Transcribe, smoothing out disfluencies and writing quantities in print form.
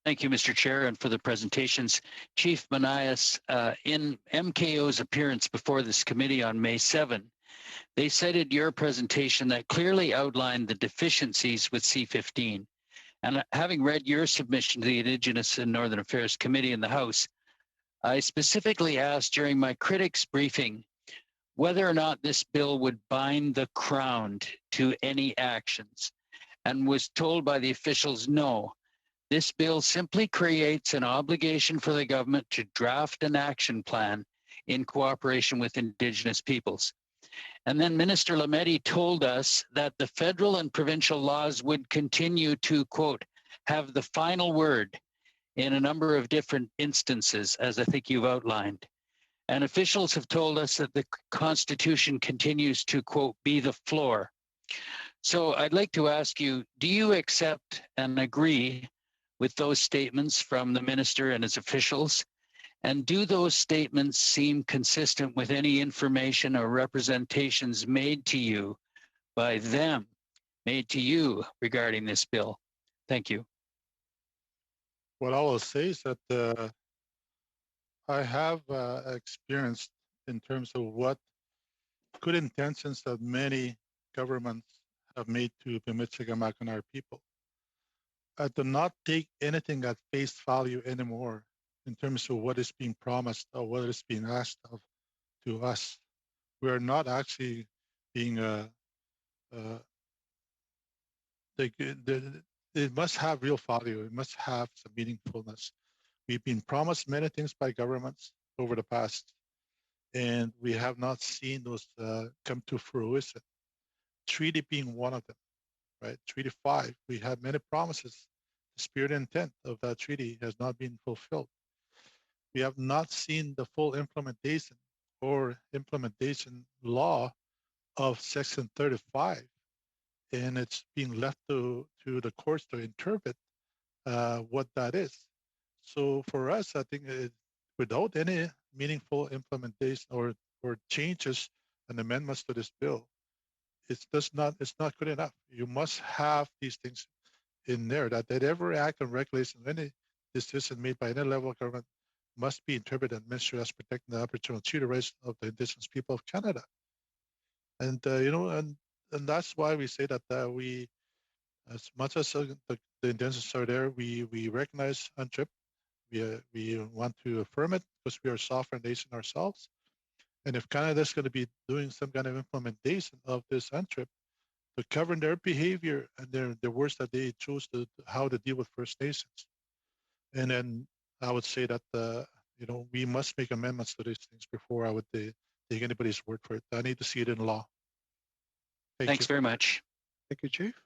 Thank you, Mr. Chair, and for the presentations. Chief Manias, in MKO's appearance before this committee on May 7, they cited your presentation that clearly outlined the deficiencies with C-15. And having read your submission to the Indigenous and Northern Affairs Committee in the House, I specifically asked during my critics briefing whether or not this bill would bind the Crown to any actions, and was told by the officials no. This bill simply creates an obligation for the government to draft an action plan in cooperation with Indigenous peoples. And then Minister Lametti told us that the federal and provincial laws would continue to, quote, have the final word in a number of different instances, as I think you've outlined. And officials have told us that the Constitution continues to, quote, be the floor. So I'd like to ask you, do you accept and agree with those statements from the minister and his officials? And do those statements seem consistent with any information or representations made to you by them, made to you regarding this bill? Thank you. What I will say is that I have experienced in terms of what good intentions that many governments have made to Bemidjigamak and our people. I do not take anything at face value anymore in terms of what is being promised or what is being asked of to us. We are not actually being it must have real value. It must have some meaningfulness. We've been promised many things by governments over the past, and we have not seen those come to fruition. Treaty being one of them, right? Treaty 5, we had many promises. The spirit and intent of that treaty has not been fulfilled. We have not seen the full implementation or implementation law of Section 35, and it's being left to the courts to interpret what that is. So for us, I think without any meaningful implementation or changes and amendments to this bill, it's not good enough. You must have these things in there that every act and regulation, any decision made by any level of government must be interpreted and administered as protecting the Aboriginal treaty rights of the Indigenous people of Canada. And and that's why we say that we, as much as the intentions are there, we recognize UNTRIP. We want to affirm it because we are a sovereign nation ourselves. And if Canada is going to be doing some kind of implementation of this UNTRIP to govern their behavior and the words that they choose to how to deal with First Nations, and then I would say that we must make amendments to these things before I would take anybody's word for it. I need to see it in law. Thanks very much. Thank you, Chief.